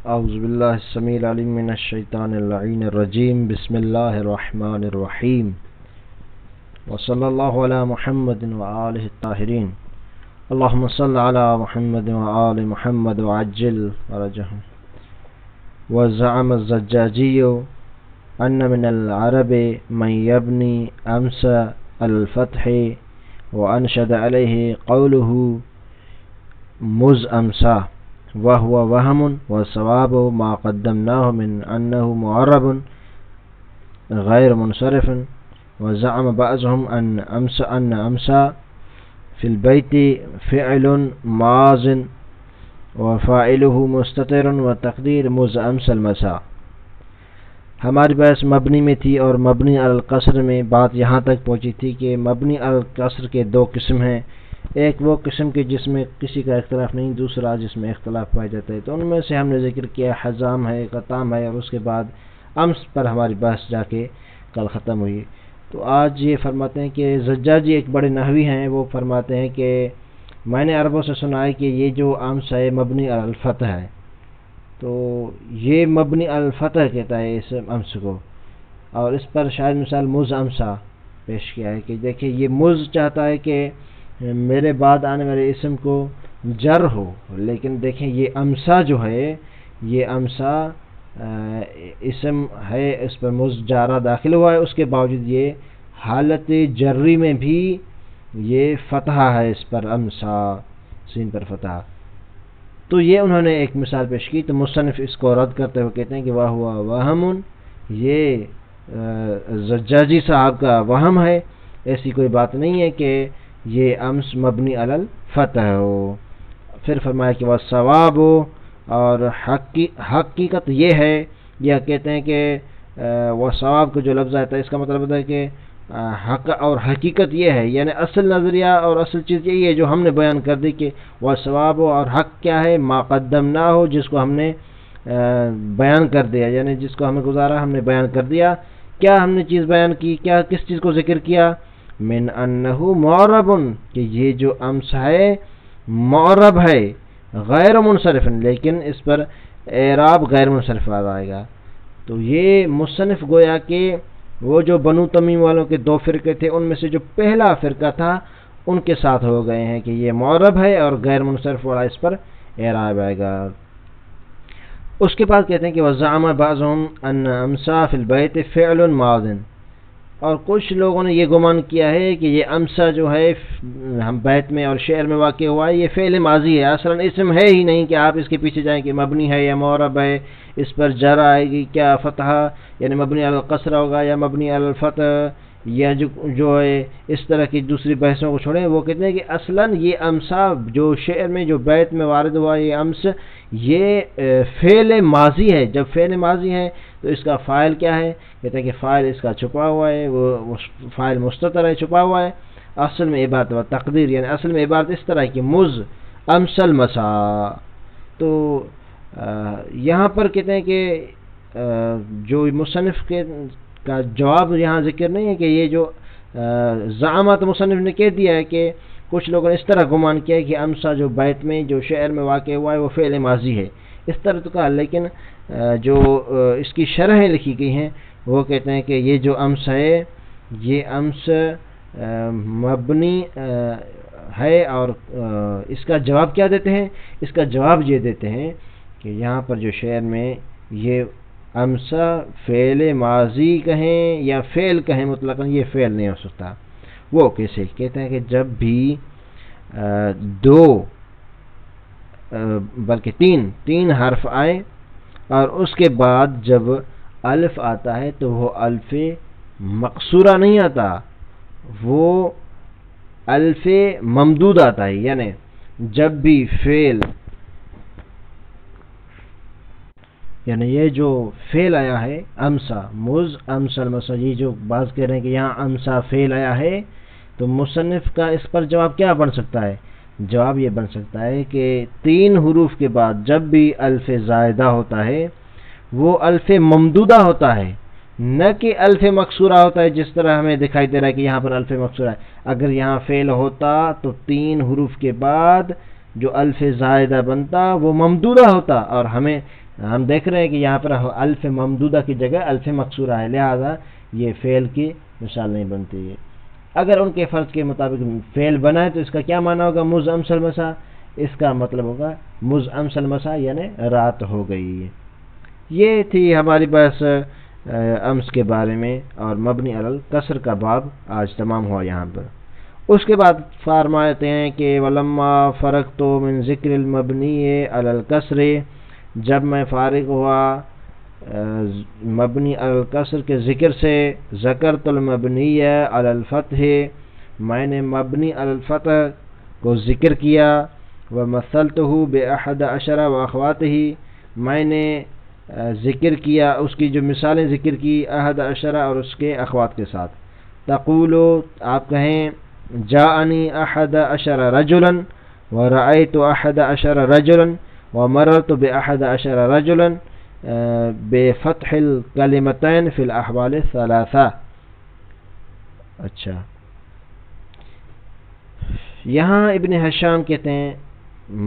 اعوذ باللہ السمیع العلیم من الشیطان اللعین الرجیم بسم اللہ الرحمن الرحیم وصلی اللہ علی محمد وآلہ الطاہرین اللہم صل علی محمد وآل محمد وعجل فرجہم. وزعم الزجاجی ان من العرب من یبنی امس الفتح وانشد علیہ قوله مز امسا وهو وهم والصواب ما قدمناه من أنه معرب غير منصرف. وزعم بعضهم أن أمسى في البيت فعل ماض وفاعله مستتر وتقدير مز أمسى المساء. ہماری بحث مبنی میں تھی اور مبنی علی القصر میں بات یہاں تک پہنچی تھی کہ مبنی علی القصر کے دو قسم ہیں. ایک وہ قسم کے جس میں کسی کا اختلاف نہیں، دوسرا جس میں اختلاف پایا جاتا ہے. تو ان میں سے ہم نے ذکر کیا حزام ہے، قطام ہے، اور اس کے بعد امس پر ہماری بحث جا کے کل ختم ہوئی. تو آج یہ فرماتے ہیں کہ زجاجی ایک بڑے نحوی ہیں، وہ فرماتے ہیں کہ میں نے عربوں سے سنا ہے کہ یہ جو امس ہے مبنی علی الفتح ہے. تو یہ مبنی علی الفتح کہتا ہے اس امس کو، اور اس پر شاید مثال مز امسا پیش کیا ہے کہ دیکھیں یہ مز چاہتا ہے کہ میرے بعد آنے والے اسم کو جر ہو، لیکن دیکھیں یہ امسا جو ہے یہ امسا اسم ہے، اس پر مز جارہ داخل ہوا ہے، اس کے باوجود یہ حالت جری میں بھی یہ فتح ہے، اس پر امسا سین پر فتح. تو یہ انہوں نے ایک مثال پیش کی. تو مصنف اس کو رد کرتے ہوئے کہتے ہیں کہ واہ ہوا وہم، یہ زجاجی صاحب کا وہم ہے، ایسی کوئی بات نہیں ہے کہ یہ امس مبنی علی الفتح ہو. پھر فرمایا کہ وہ ثواب ہو، اور حقیقت یہ ہے، یہ کہتے ہیں کہ وہ ثواب کو جو لفظ آتا ہے اس کا مطلب ہوتا ہے کہ حق اور حقیقت یہ ہے، یعنی اصل نظریہ اور اصل چیز یہی ہے جو ہم نے بیان کر دی کہ وہ ثواب ہو، اور حق کیا ہے ما قدمنا ہو، جس کو ہم نے بیان کر دیا، یعنی جس کو ہمیں گزارا ہم نے بیان کر دیا. کیا ہم نے چیز بیان کی، کیا کس چیز کو ذکر کیا؟ من انہو معرب، کہ یہ جو امس ہے معرب ہے، غیر منصرف، لیکن اس پر اعراب غیر منصرف آئے گا. تو یہ مصنف گویا کہ وہ جو بنو تمیم والوں کے دو فرقے تھے ان میں سے جو پہلا فرقہ تھا ان کے ساتھ ہو گئے ہیں کہ یہ معرب ہے اور غیر منصرف والا اس پر اعراب آئے گا. اس کے بعد کہتے ہیں کہ وزعم بعضهم ان امسا فی البیت فعل ماض، اور کچھ لوگوں نے یہ گمان کیا ہے کہ یہ امسا جو ہے ہم بیت میں اور شعر میں واقع ہوا ہے، یہ فعل ماضی ہے، اصلا اسم ہے ہی نہیں کہ آپ اس کے پیچھے جائیں کہ مبنی ہے یا معرب ہے، اس پر جر آئے گی کیا فتح، یعنی مبنی علی القصر ہوگا یا مبنی علی الفتح، یا جو ہے اس طرح کی دوسری بحثوں کو چھوڑیں. وہ کہتے ہیں کہ اصلا یہ امسا جو شعر میں جو بیت میں وارد ہوا یہ امس یہ فعل ماضی ہے. جب فعل ماضی ہے تو اس کا فاعل کیا ہے؟ کہتے ہیں کہ فاعل اس کا چھپا ہوا ہے، وہ فاعل مستتر ہے، چھپا ہوا ہے. اصل میں عبارت و تقدیر، یعنی اصل میں عبارت اس طرح کی مز امسل مسا. تو یہاں پر کہتے ہیں کہ جو مصنف کا جواب یہاں ذکر نہیں ہے کہ یہ جو زعامت مصنف نے کہہ دیا ہے کہ کچھ لوگوں نے اس طرح گمان کیا ہے کہ امسا جو بیت میں جو شعر میں واقع ہوا ہے وہ فعل ماضی ہے، اس طرح تو کہا. لیکن جو اس کی شرحیں لکھی گئی ہیں وہ کہتے ہیں کہ یہ جو امس ہے یہ امس مبنی ہے، اور اس کا جواب کیا دیتے ہیں؟ اس کا جواب یہ دیتے ہیں کہ یہاں پر جو شعر میں یہ امسا فعل ماضی کہیں یا فعل کہیں مطلقاً، یہ فعل نہیں ہو سکتا. وہ کیسے؟ کہتے ہیں کہ جب بھی دو بلکہ تین حرف آئے اور اس کے بعد جب الف آتا ہے تو وہ الف مقصورہ نہیں آتا، وہ الف ممدود آتا ہے. یعنی جب بھی فعل، یعنی یہ جو فعل آیا ہے امسا مز امسل مسا، یہ جو بعض کہہ رہے ہیں کہ یہاں امسا فعل آیا ہے، تو مصنف کا اس پر جواب کیا بن سکتا ہے؟ جواب یہ بن سکتا ہے کہ تین حروف کے بعد جب بھی الف زائدہ ہوتا ہے وہ الف ممدودہ ہوتا ہے، نہ کہ الف مکسورہ ہوتا ہے جس طرح ہمیں دکھائی دے رہا ہے کہ یہاں پر الف مکسورہ ہے. اگر یہاں فعل ہوتا تو تین حروف کے بعد جو الف زائدہ بنتا وہ ممدودہ ہوتا، اور ہمیں ہم دیکھ رہے ہیں کہ یہاں پر الف ممدودہ کی جگہ الف مکسورہ ہے، لہذا یہ فعل کی مثال نہیں بنتی ہے۔ اگر ان کے فرض کے مطابق فعل بنا ہے تو اس کا کیا معنی ہوگا؟ مز امثل مسا، اس کا مطلب ہوگا مز امثل مسا یعنی رات ہو گئی۔ یہ تھی ہماری بحث امس کے بارے میں، اور مبنی علی الکسر کا باب آج تمام ہوا یہاں پر۔ اس کے بعد فرماتے ہیں کہ ولما فرغت من ذکر المبنی علی الکسر، جب میں فارغ ہوا مبنی علی الکسر کے ذکر سے، ذکرت المبنی علی الفتح، میں نے مبنی علی الفتح کو ذکر کیا، ومثلتہ باحد عشر واخواتہ، میں نے ذکر کیا اس کی جو مثالیں ذکر کی احد عشرہ اور اس کے اخوات کے ساتھ۔ تقولو، آپ کہیں جاءنی احد عشر رجلا ورأیت احد عشر رجلا ومررت باحد عشر رجلا بفتح الکلمتین فی الاحوال الثلاثہ۔ اچھا، یہاں ابن ہشام کہتے ہیں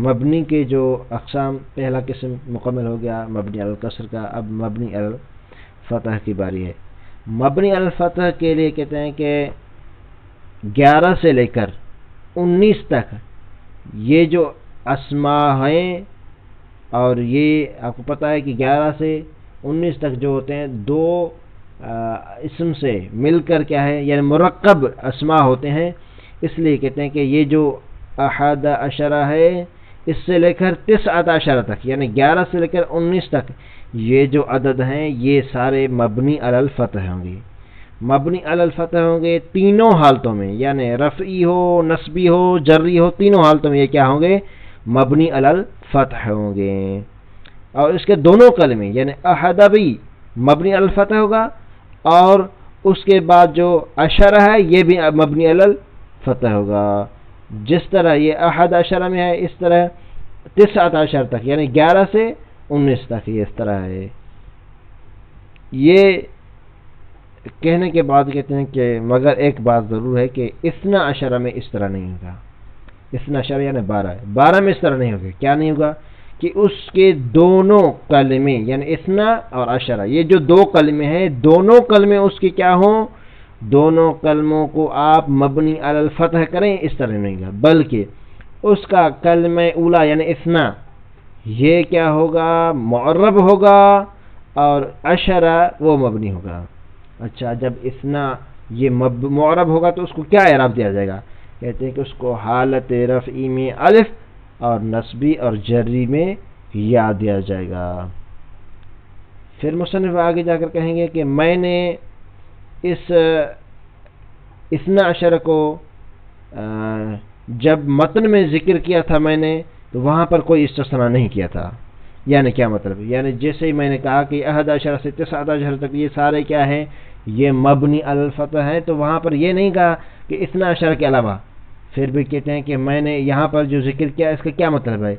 مبنی کے جو اقسام، پہلا قسم مکمل ہو گیا مبنی علی الکسر کا، اب مبنی علی الفتح کی باری ہے۔ مبنی علی الفتح کے لیے کہتے ہیں کہ 11 سے لے کر 19 تک یہ جو اسماء ہیں، اور یہ آپ کو پتہ ہے کہ 11 سے 19 تک جو ہوتے ہیں دو اسم سے مل کر کیا ہے، یعنی مرکب اسماء ہوتے ہیں، اس لیے کہتے ہیں کہ یہ جو احد عشرہ ہے اس سے لے کر 19 عشرہ تک، یعنی 11 سے لے کر 19 تک یہ جو عدد ہیں یہ سارے مبنی علی الفتح ہوں گے۔ مبنی علی الفتح ہوں گے تینوں حالتوں میں، یعنی رفعی ہو، نصبی ہو، جری ہو، تینوں حالتوں میں یہ کیا ہوں گے؟ مبنی علی الفتح ہوں گے۔ اور اس کے دونوں کلمے یعنی احد بھی مبنی علی الفتح ہوگا، اور اس کے بعد جو عشرہ ہے یہ بھی مبنی علی الفتح ہوگا۔ جس طرح یہ احد عشرہ میں ہے اس طرح 19 عشر تک، یعنی 11 سے 19 تک یہ اس طرح ہے۔ یہ کہنے کے بعد کہتے ہیں کہ مگر ایک بات ضرور ہے کہ 12 عشرہ میں اس طرح نہیں ہوگا۔ 12 عشرہ یعنی 12 میں اس طرح نہیں ہوگا۔ کیا نہیں ہوگا؟ کہ اس کے دونوں کلمے یعنی 12 اور عشرہ، یہ جو دو کلمے ہیں دونوں کلمے اس کے کیا ہوں؟ دونوں کلموں کو آپ مبنی علی الفتح کریں، اس طرح نہیں ہوگا، بلکہ اس کا کلمہ اولا یعنی 12 یہ کیا ہوگا؟ معرب ہوگا، اور عشرہ وہ مبنی ہوگا۔ اچھا، جب 12 یہ معرب ہوگا تو اس کو کیا اعراب دیا جائے گا؟ کہتے ہیں کہ اس کو حالت رفعی میں الف اور نصبی اور جری میں یا دیا جائے گا۔ پھر مصنف آگے جا کر کہیں گے کہ میں نے اس 12 عشرہ کو جب متن میں ذکر کیا تھا میں نے، تو وہاں پر کوئی استثناء نہیں کیا تھا۔ یعنی کیا مطلب؟ یعنی جیسے ہی میں نے کہا کہ 11 عشرہ سے 19 عشرہ تک یہ سارے کیا ہیں؟ یہ مبنی علی الفتح ہے، تو وہاں پر یہ نہیں کہا کہ 12 عشرہ کے علاوہ۔ پھر بھی کہتے ہیں کہ میں نے یہاں پر جو ذکر کیا اس کا کیا مطلب ہے؟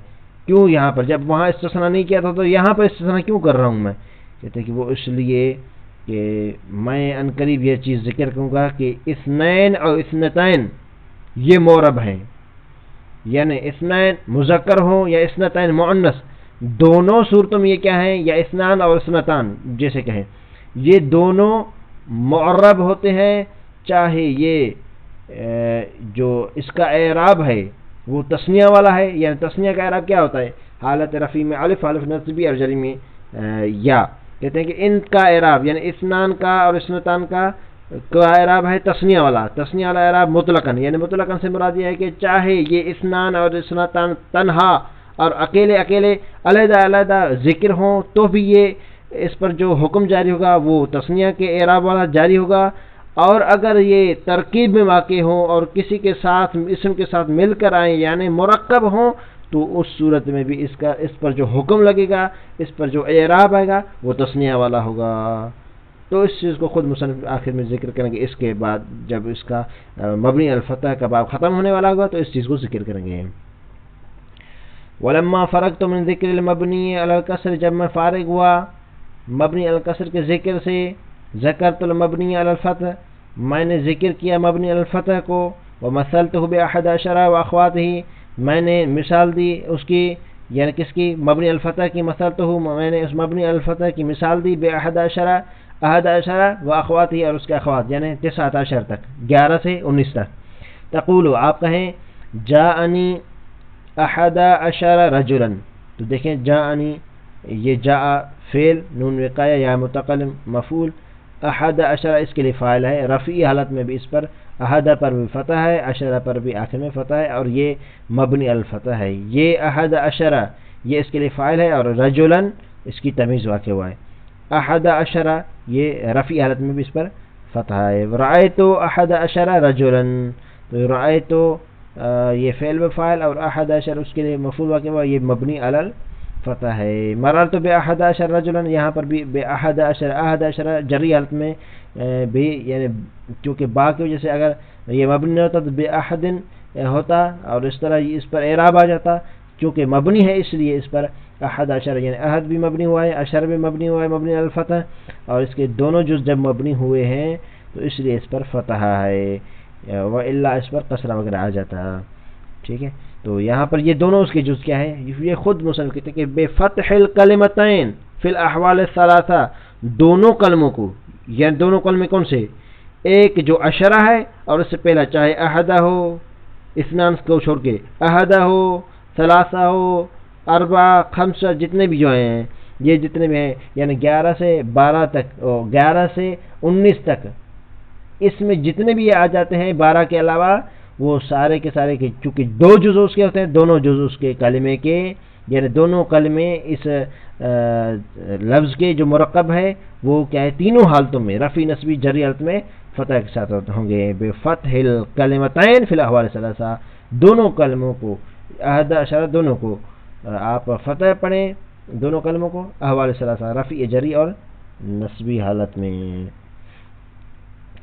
کیوں یہاں پر جب وہاں استثناء نہیں کیا تھا تو یہاں پر استثناء کیوں کر رہا ہوں میں؟ کہتے ہیں کہ وہ اس لیے کہ میں عنقریب یہ چیز ذکر کروں گا کہ 2 اور 2 یہ معرب ہیں، یعنی 2 مذکر ہوں یا 2 مؤنث، دونوں صورتوں میں یہ کیا ہیں؟ یا 2 اور 2 جیسے کہیں، یہ دونوں معرب ہوتے ہیں، چاہے یہ جو اس کا اعراب ہے وہ تثنیہ والا ہے، یعنی تثنیہ کا اعراب کیا ہوتا ہے؟ حالت رفعی میں الف، الف نصبی اور جری میں یا۔ کہتے ہیں کہ ان کا اعراب یعنی 2 کا اور 2 کا اعراب ہے تثنیہ والا۔ تثنیہ والا اعراب مطلقاً، یعنی مطلقاً سے مراد یہ ہے کہ چاہے یہ 2 اور 2 تنہا اور اکیلے اکیلے علیحدہ علیحدہ ذکر ہوں تو بھی یہ اس پر جو حکم جاری ہوگا وہ تثنیہ کے اعراب والا جاری ہوگا، اور اگر یہ ترکیب میں واقع ہوں اور کسی کے ساتھ اسم کے ساتھ مل کر آئیں یعنی مرکب ہوں تو اس صورت میں بھی اس پر جو حکم لگے گا، اس پر جو اعراب آئے گا وہ تثنیہ والا ہوگا۔ تو اس چیز کو خود مصنف آخر میں ذکر کریں گے، اس کے بعد جب اس کا مبنی الفتح کا باب ختم ہونے والا ہوگا تو اس چیز کو ذکر کریں گے۔ وَلَمَّا فَرَغْتُ مِنْ ذِكْرِ الْمَبْنِي عَلَى الْكَسْرِ، جب میں فارغ ہوا مبنی الکسر کے ذکر سے، ذکرت المبنی علی الفتح، میں نے ذکر کیا مبنی علی الفتح کو، ومثلتہ باحد عشرہ واخواتہ، میں نے مثال دی اس کی یعنی کس کی؟ مبنی الفتح کی. مثال تو ہوں، میں نے اس مبنی الفتح کی مثال دی بے احد عشرہ، احد عشرہ و اخواتی اور اس کے اخوات، یعنی 19 تک، 11 سے 19 تک. تقول آپ کہیں جاءنی احد عشر رجلا، تو دیکھیں جاءنی یہ جاء فعل، نون وقایہ یا متکلم مفعول، احد عشر اس کے لیے فاعل ہے. رفعی حالت میں بھی اس پر احد پر بھی فتح ہے، عشرہ پر بھی آخر میں فتح ہے، اور یہ مبنی الفتح ہے. یہ احد عشرہ یہ اس کے لیے فاعل ہے، اور رجلا اس کی تمیز واقع ہوا ہے. احد عشرہ یہ رفعی حالت میں بھی اس پر فتح ہے. رأیت احد عشرہ رجلا، تو رأیت یہ فعل و فاعل، اور احد عشر اس کے لیے مفعول واقع ہوا، یہ مبنی علی الفتح ہے. مررت بے احد عشر رجلا، یہاں پر بھی بے احد عشر، احد عشر جری حالت میں بھی، یعنی کیونکہ با کی وجہ سے اگر یہ مبنی نہ ہوتا تو بے احد ہوتا، اور اس طرح اس پر اعراب آ جاتا. چونکہ مبنی ہے اس لیے اس پر احد عشر، یعنی احد بھی مبنی ہوا ہے، عشر بھی مبنی ہوا ہے، مبنی علی الفتح، اور اس کے دونوں جز جب مبنی ہوئے ہیں تو اس لیے اس پر فتح ہے، وَإِلَّا اس پر قصرہ وغیرہ آ جاتا. ٹھیک ہے، تو یہاں پر یہ دونوں اس کے جز کیا ہے، یہ خود مصنف کہتے ہیں کہ بے فتح الکلمتین فی الاحوال الثلاثہ، دونوں کلموں کو، یعنی دونوں کلمے کون سے؟ ایک جو عشرہ ہے اور اس سے پہلا چاہے احدہ ہو، اثنان کو چھوڑ کے، احدہ ہو، ثلاثہ ہو، اربعہ، خمسہ، جتنے بھی جو ہیں یہ جتنے بھی ہیں، یعنی 11 سے 12 تک، 11 سے 19 تک، اس میں جتنے بھی یہ آ جاتے ہیں 12 کے علاوہ، وہ سارے کے سارے کے چونکہ دو جزء اس کے ہوتے ہیں، دونوں جزء اس کے کلمے کے، یعنی دونوں کلمے اس لفظ کے جو مرکب ہے وہ کیا ہے، تینوں حالتوں میں، رفعی نصبی جری حالت میں فتح کے ساتھ ہوں گے. بے فتح الکلمتین فی الاحوال الثلاثہ، دونوں کلموں کو، احد عشرہ دونوں کو آپ فتح پڑھیں، دونوں کلموں کو احوال ثلاثہ، رفعی جری اور نصبی حالت میں.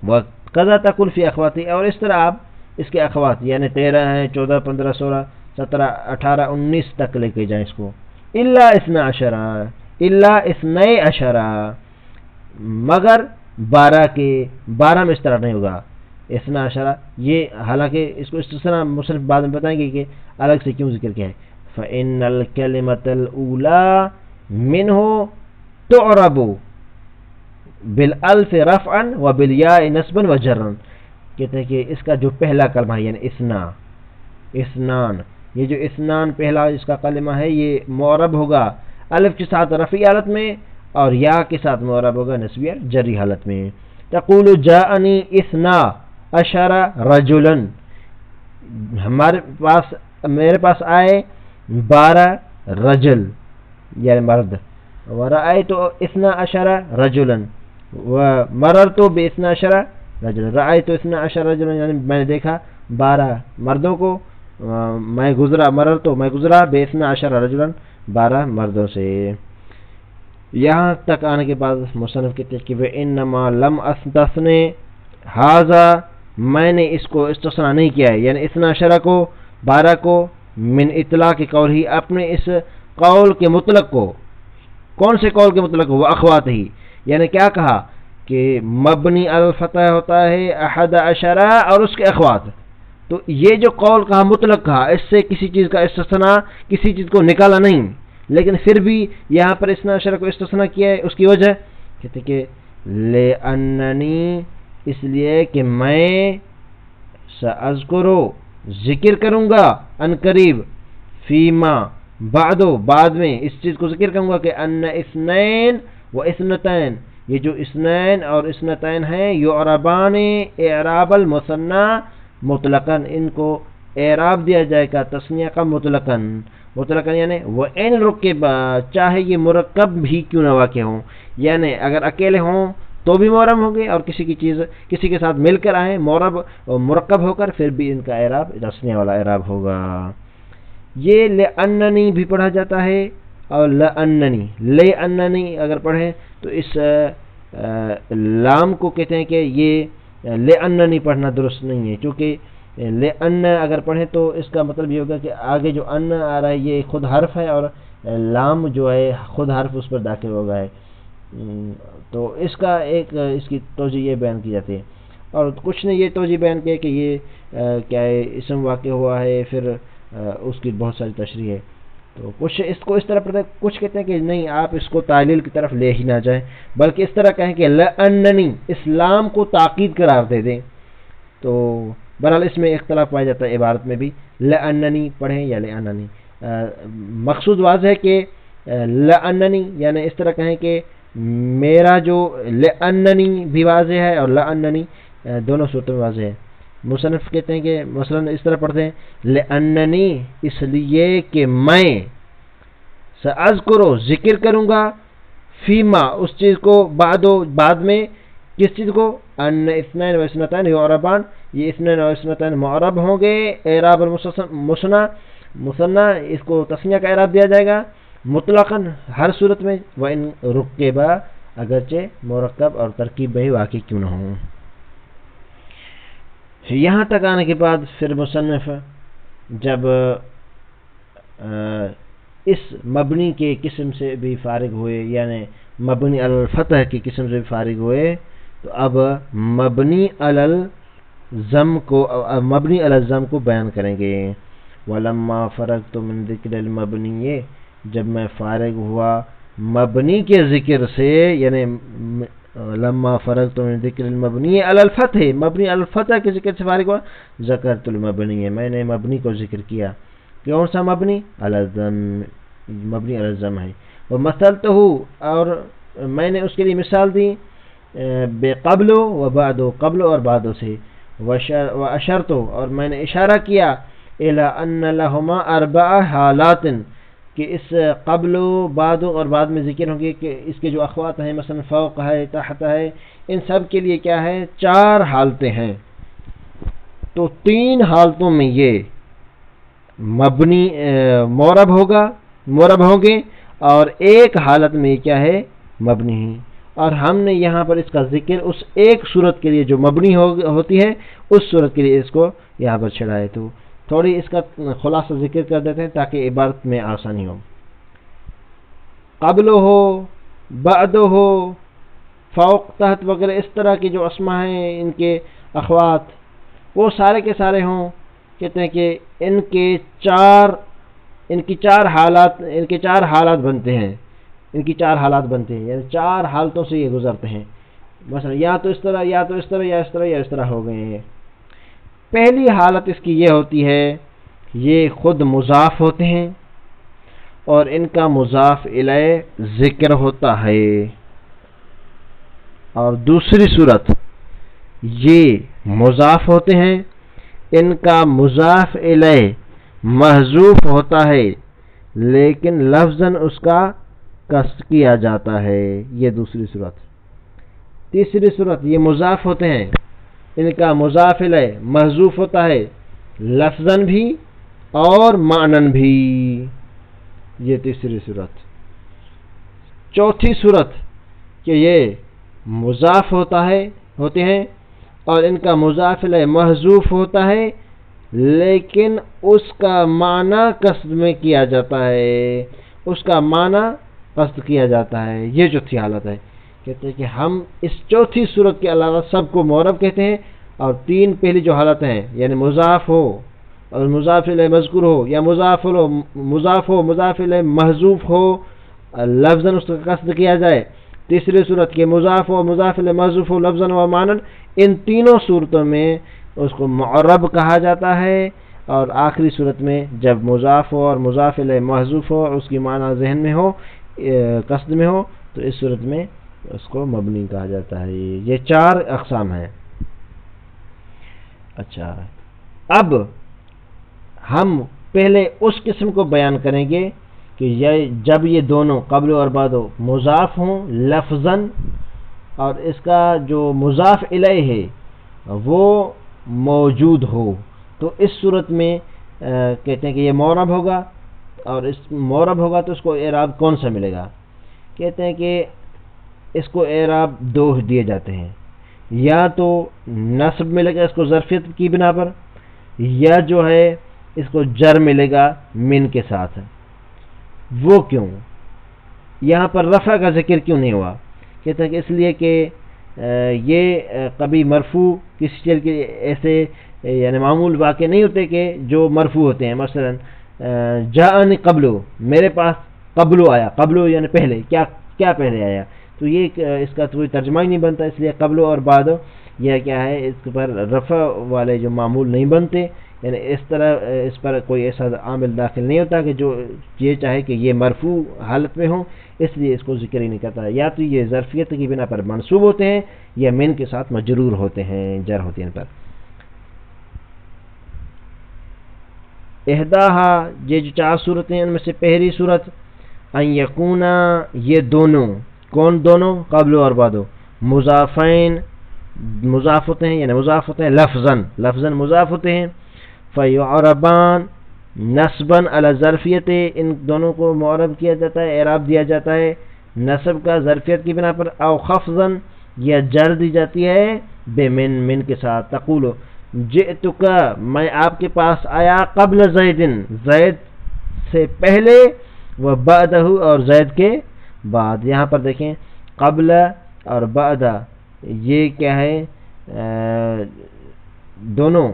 وَقَذَا تَقُلْ فِي اخواتی، اور اس طرح آپ اس کے اخوات، یعنی 13 ہیں، 14، 15، 16، 17، 18، 19 تک لے کے جائیں اس کو. الا 12، الا 12، مگر 12 کے، 12 میں اس طرح نہیں ہوگا 12، یہ حالانکہ اس کو استثناء مصنف بعد میں بتائیں گے کہ الگ سے کیوں ذکر کیا ہے. فَإِنَّ الْكَلِمَةَ الْأُولَى مِنْهُ تُعْرَبُ بِالْأَلْفِ رَفْعًا وَبِالْيَاءِ نَصْبًا وَجَرًّا، کہتے ہیں کہ اس کا جو پہلا کلمہ ہے، یعنی اثنان، یہ جو اثنان پہلا اس کا کلمہ ہے یہ معرب ہوگا الف کے ساتھ رفعی حالت میں، اور یا کے ساتھ معرب ہوگا نصبی جری حالت میں. تقول جاءنی 12 رجلا، میرے پاس آئے 12 رجل یعنی مرد. ورأیت 12 رجلا ومررت ب12 رجلا، رأیت 12 رجلا یعنی میں نے دیکھا 12 مردوں کو، میں گزرا، میں گزرا ب12 رجلا 12 مردوں سے. یہاں تک آنے کے بعد مصنف کہتے ہیں کہ وَإِنَّمَا لَمْ أَسْتَثْنِ هَذَا، میں نے اس کو استثناء نہیں کیا ہے، یعنی 12 کو، 12 کو، من اطلاق قول ہی، اپنے اس قول کے مطلق کو. کون سے قول کے مطلق کو؟ وہ اخوات ہی، یعنی کیا کہا کہ مبنی الفتح ہوتا ہے 11 اور اس کے اخوات. تو یہ جو قول کہا مطلق کہا، اس سے کسی چیز کا استثناء، کسی چیز کو نکالا نہیں، لیکن پھر بھی یہاں پر 12 کو استثناء کیا ہے. اس کی وجہ کہتے کہ لِأَنَّنِي، اس لیے کہ میں سأذکرو، ذکر کروں گا، ان قریب، فیما بعدو، بعد میں اس چیز کو ذکر کروں گا کہ ان اثنین و اثنتین، یہ جو اثنین اور اثنتین ہیں، یعربان اعراب المثنى مطلقاً، ان کو اعراب دیا جائے گا تثنیہ کا مطلقاً یعنی وَإِن رُكِّبَ، چاہے یہ مرکب بھی کیوں نہ واقع ہوں، یعنی اگر اکیلے ہوں تو بھی معرب ہوں گے، اور کسی کے ساتھ مل کر آئیں معرب اور مرکب ہو کر، پھر بھی ان کا اعراب تثنیہ والا اعراب ہوگا. یہ لِأَنَّنِي بھی پڑھا جاتا ہے، اور لِأَنَّنِي اگر پڑھیں تو اس لام کو کہتے ہیں کہ یہ لِأَنَّنِي پڑھنا درست نہیں ہے، کیونکہ لِأَنَّ اگر پڑھیں تو اس کا مطلب یہ ہوگا کہ آگے جو ان آ رہا ہے یہ خود حرف ہے، اور لام جو ہے خود حرف اس پر داخل ہو گیا ہے. تو اس کا اس کی توجہ یہ بیان کی جاتی ہے، اور کچھ نے یہ توجہ بیان کی کہ یہ کیا ہے، اسم واقع ہوا ہے، پھر اس کی بہت ساری تشریح ہے. تو کچھ اس کو اس طرح پڑھتے ہیں، کچھ کہتے ہیں کہ نہیں، آپ اس کو تعلیل کی طرف لے ہی نہ جائیں، بلکہ اس طرح کہیں کہ لأننی، اسلام کو تاکید قرار دے دیں۔ تو بہرحال اس میں اختلاف پایا جاتا ہے عبارت میں بھی، لأننی پڑھیں یا لأننی۔ مقصود واضح ہے کہ لأننی یعنی اس طرح کہیں کہ میرا جو، لأننی بھی واضح ہے اور لأننی دونوں صورتوں میں واضح ہے۔ مصنف کہتے ہیں کہ مثلا اس طرح پڑھتے ہیں لأننی، اس لیے کہ میں سأذکرو، ذکر کروں گا، فیما، اس چیز کو، بعد میں، کس چیز کو، ان اثنین و اثنتین یعربان، یہ اثنین و اثنتین معرب ہوں گے، اعراب مثنی، اس کو تسنیہ کا اعراب دیا جائے گا مطلقاً ہر صورت میں، وان رکبا، اگرچہ مرکب اور ترکیب میں واقع کیوں نہ ہوں۔ یہاں تک آنے کے بعد پھر مصنف جب اس مبنی کے قسم سے بھی فارغ ہوئے، یعنی مبنی علی الفتح کی قسم سے بھی فارغ ہوئے، تو اب مبنی علی الضم کو بیان کریں گے۔ وَلَمَّا فَرَغْتُ مِنْ ذِكْرِ الْمَبْنِيِّ، جب میں فارغ ہوا مبنی کے ذکر سے، یعنی لما فرغت من ذکر المبنی علی الفتح، مبنی علی الفتح کے ذکر سے فارغ ہوا، ذکرت المبنی، میں نے مبنی کو ذکر کیا۔ کون سا مبنی؟ علی الضم، مبنی علی الضم ہے۔ ومثلتہ، اور میں نے اس کے لیے مثال دی بقبل و بعد، قبل اور بعد سے، واشرت، اور میں نے اشارہ کیا الی ان لہما اربع حالات، کہ اس قبل و بعد اور بعد میں ذکر ہوں گے کہ اس کے جو اخوات ہیں، مثلا فوق ہے، تحت ہے، ان سب کے لیے کیا ہے، 4 حالتیں ہیں۔ تو 3 حالتوں میں یہ مبنی معرب ہوں گے، اور ایک حالت میں کیا ہے، مبنی ہی۔ اور ہم نے یہاں پر اس کا ذکر اس ایک صورت کے لیے جو مبنی ہوتی ہے، اس صورت کے لیے اس کو یہاں پر چھڑا ہے۔ تو تھوڑی اس کا خلاصہ ذکر کر دیتے ہیں تاکہ عبارت میں آسانی ہو۔ قبل ہو، بعد ہو، فوق، تحت وغیرہ، اس طرح کی جو اسما ہیں، ان کے اخوات، وہ سارے کے سارے ہوں۔ کہتے ہیں کہ ان کے چار حالات بنتے ہیں، یعنی 4 حالتوں سے یہ گزرتے ہیں۔ مثلا یا تو اس طرح، یا تو اس طرح، یا اس طرح، یا اس طرح ہو گئے ہیں۔ پہلی حالت اس کی یہ ہوتی ہے، یہ خود مضاف ہوتے ہیں اور ان کا مضاف الیہ ذکر ہوتا ہے۔ اور دوسری صورت، یہ مضاف ہوتے ہیں، ان کا مضاف الیہ محذوف ہوتا ہے لیکن لفظاً اس کا قصد کیا جاتا ہے، یہ دوسری صورت۔ تیسری صورت، یہ مضاف ہوتے ہیں، ان کا مضاف الیہ محذوف ہوتا ہے لفظاً بھی اور معنن بھی، یہ تیسری صورت۔ چوتھی صورت کہ یہ مضاف ہوتے ہیں اور ان کا مضاف الیہ محذوف ہوتا ہے لیکن اس کا معنی قصد میں کیا جاتا ہے، یہ چوتھی حالت ہے۔ کہتے ہیں کہ ہم اس چوتھی صورت کے علاوہ سب کو معرب کہتے ہیں، اور 3 پہلی جو حالت ہیں، یعنی مضاف ہو اور مضاف الیہ مذکور ہو، یا مضاف ہو مضاف الیہ محذوف ہو، لفظاً اس کا قصد کیا جائے۔ تیسری صورت کے مضاف ہو مضاف الیہ محذوف ہو لفظاً و معنن، ان تینوں صورتوں میں اس کو معرب کہا جاتا ہے۔ اور آخری صورت میں جب مضاف ہو اور مضاف الیہ محذوف ہو اور اس کی معنی ذہن میں ہو، قصد میں ہو، تو اس صورت میں اس کو مبنی کہا جاتا ہے۔ یہ 4 اقسام ہیں۔ اچھا، اب ہم پہلے اس قسم کو بیان کریں گے کہ جب یہ دونوں قبل اور بعد مضاف ہوں لفظاً، اور اس کا جو مضاف الیہ ہے وہ موجود ہو، تو اس صورت میں کہتے ہیں کہ یہ معرب ہوگا، اور اس معرب ہوگا تو اس کو اعراب کون سا ملے گا؟ کہتے ہیں کہ اس کو اعراب 2 دیے جاتے ہیں، یا تو نصب ملے گا اس کو ظرفیت کی بنا پر، یا جو ہے اس کو جر ملے گا من کے ساتھ۔ وہ کیوں؟ یہاں پر رفع کا ذکر کیوں نہیں ہوا؟ کہتے ہیں کہ اس لیے کہ یہ کبھی مرفوع کسی چیز کے ایسے یعنی معمول واقع نہیں ہوتے کہ جو مرفوع ہوتے ہیں۔ مثلا جاءنی قبلو، میرے پاس قبلو آیا، قبلو یعنی پہلے، کیا پہلے آیا، تو یہ اس کا کوئی ترجمہ ہی نہیں بنتا، اس لیے قبلو اور بعدو یہ کیا ہے، اس پر رفع والے جو معمول نہیں بنتے، یعنی اس طرح اس پر کوئی ایسا عامل داخل نہیں ہوتا کہ جو یہ چاہے کہ یہ مرفوع حالت میں ہوں، اس لیے اس کو ذکر ہی نہیں کرتا، یا تو یہ ظرفیت کی بنا پر منصوب ہوتے ہیں یا من کے ساتھ مجرور ہوتے ہیں، جر ہوتے ہیں پر۔ احداہا، یہ جو 4 صورتیں ان میں سے پہلی صورت ان یکونا، یہ دونوں، کون دونوں؟ قبل اور بعد، مضافین، مضاف ہوتے ہیں، یعنی مضاف ہوتے ہیں لفظاً مضاف ہوتے ہیں، فیعربان نصباً علی ظرفیت، ان دونوں کو معرب کیا جاتا ہے، اعراب دیا جاتا ہے نصب کا ظرفیت کی بنا پر، او خفضاً، یا جر دی جاتی ہے بے من کے ساتھ، تقول جئتک، میں آپ کے پاس آیا، قبل زید سے پہلے، و بعدہ، اور زید کے بعد۔ یہاں پر دیکھیں قبل اور بعد یہ کیا ہے، دونوں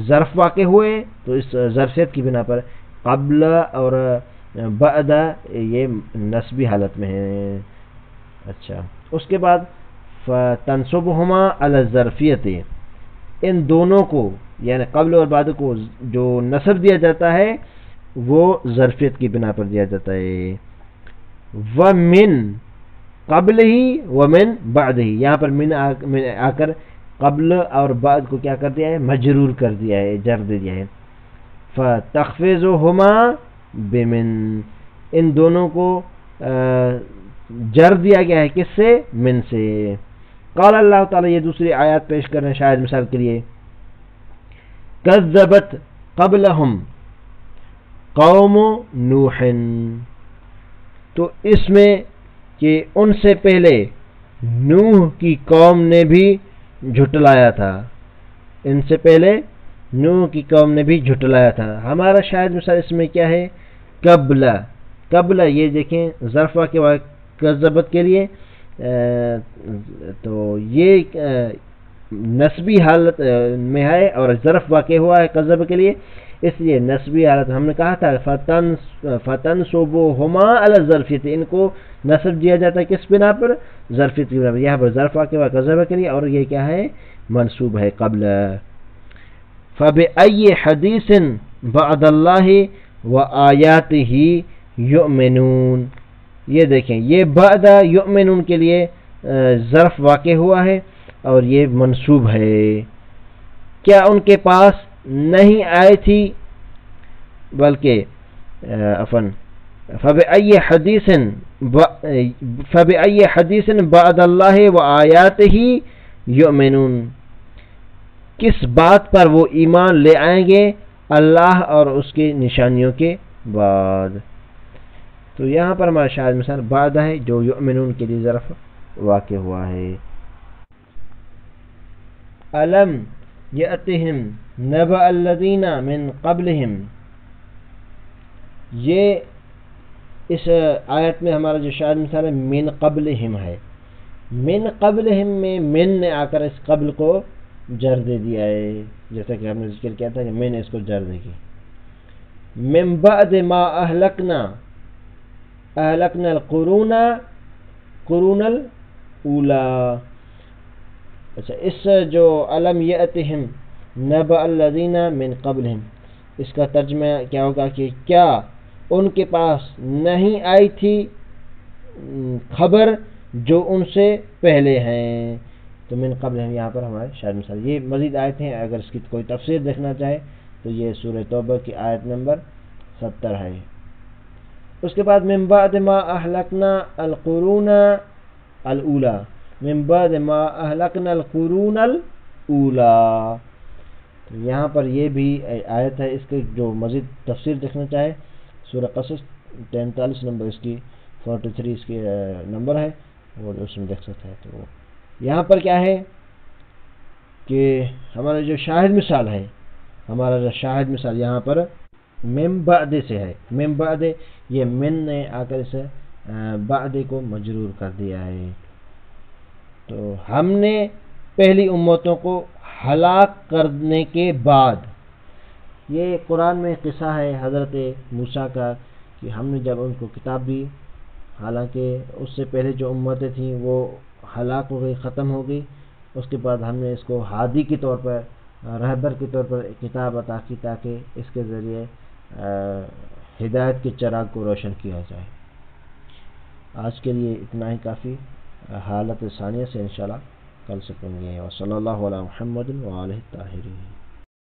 ظرف واقع ہوئے، تو اس ظرفیت کی بنا پر قبل اور بعد یہ نسبی حالت میں ہے۔ اچھا، اس کے بعد فتنصبہما علی الظرفیت، ان دونوں کو یعنی قبل اور بعد کو جو نصب دیا جاتا ہے وہ ظرفیت کی بنا پر دیا جاتا ہے۔ ومن قبل ہی ومن بعد ہی، یہاں پر من آ کر قبل اور بعد کو کیا کر دیا ہے، مجرور کر دیا ہے، جر دے دیا ہے۔ فتخفضہما بمن، ان دونوں کو جر دیا گیا ہے، کس سے؟ من سے۔ قال اللہ تعالی، یہ دوسری آیات پیش کر رہے ہیں شاید مثال کے لیے، کذبت قبلہم قوم نوح، تو اس میں کہ ان سے پہلے نوح کی قوم نے بھی جھٹلایا تھا، ان سے پہلے نوح کی قوم نے بھی جھٹلایا تھا۔ ہمارا شاید مثال اس میں کیا ہے، قبل، یہ دیکھیں ظرفہ کے بعد کذبت کے لیے، تو یہ نسبی حالت میں ہے اور ظرف واقع ہوا ہے قذب کے لیے، اس لیے نسبی حالت ہم نے کہا تھا فتنصبہما علی الظرفیت، ان کو نصب دیا جاتا ہے کس بنا پر؟ ظرفیت کی بنا پر۔ یہاں پر ظرف واقع ہوا قذب کے لیے اور یہ کیا ہے، منصوب ہے قبل۔ فبأی حدیث بعد اللہ وآیاتہ یؤمنون، یہ دیکھیں یہ بعد یؤمنون کے لیے ظرف واقع ہوا ہے اور یہ منصوب ہے۔ کیا ان کے پاس نہیں آئی تھی، بلکہ فبأی حدیث بعد اللہ وآیاتہ یؤمنون، کس بات پر وہ ایمان لے آئیں گے اللہ اور اس کی نشانیوں کے بعد۔ تو یہاں پر ہمارا شاید مثال بعد ہے جو یؤمنون کے لیے ظرف واقع ہوا ہے۔ الم یأتہم نبأ الذین من قبلہم، یہ اس آیت میں ہمارا جو شاید مثال ہے من قبلہم ہے، من قبلہم میں من نے آ کر اس قبل کو جر دے دیا ہے، جیسا کہ ہم نے ذکر کیا تھا کہ من اس کو جر دے گی۔ من بعد ما اہلکنا القرون الاولا، اچھا اس جو علم یأتہم نبأ الذین من قبلہم، اس کا ترجمہ کیا ہوگا کہ کیا ان کے پاس نہیں آئی تھی خبر جو ان سے پہلے ہیں، تو من قبلہم یہاں پر ہمارے شاید مثال۔ یہ مزید آیتیں ہیں، اگر اس کی کوئی تفسیر دیکھنا چاہے تو یہ سورہ توبہ کی آیت نمبر 70 ہے۔ اس کے بعد من بعد ما اہلکنا القرون الاولا، من بعد ما اہلکنا القرون الاولا، یہاں پر یہ بھی آیت ہے، اس کے جو مزید تفسیر دیکھنا چاہے سورہ قصص 43 نمبر اس کی 43 اس کی نمبر ہے، وہ اس میں دیکھ سکتا ہے۔ تو یہاں پر کیا ہے کہ ہمارا جو شاہد مثال ہے، ہمارا جو شاہد مثال یہاں پر من بعد سے ہے، من بعد، یہ من نے آ کر اسے بعد کو مجرور کر دیا ہے۔ تو ہم نے پہلی امتوں کو ہلاک کرنے کے بعد، یہ قرآن میں قصہ ہے حضرت موسیٰ کا کہ ہم نے جب ان کو کتاب دی، حالانکہ اس سے پہلے جو امتیں تھیں وہ ہلاک ہو گئی، ختم ہو گئی، اس کے بعد ہم نے اس کو ہادی کے طور پر، رہبر کے طور پر کتاب عطا کی تاکہ اس کے ذریعے ہدایت کے چراغ کو روشن کیا جائے۔ آج کے لیے اتنا ہی کافی، حالت ثانیہ سے انشاءاللہ کل سے پڑھیں گے۔ وصلی اللہ علی محمد وآلہ الطاہرین۔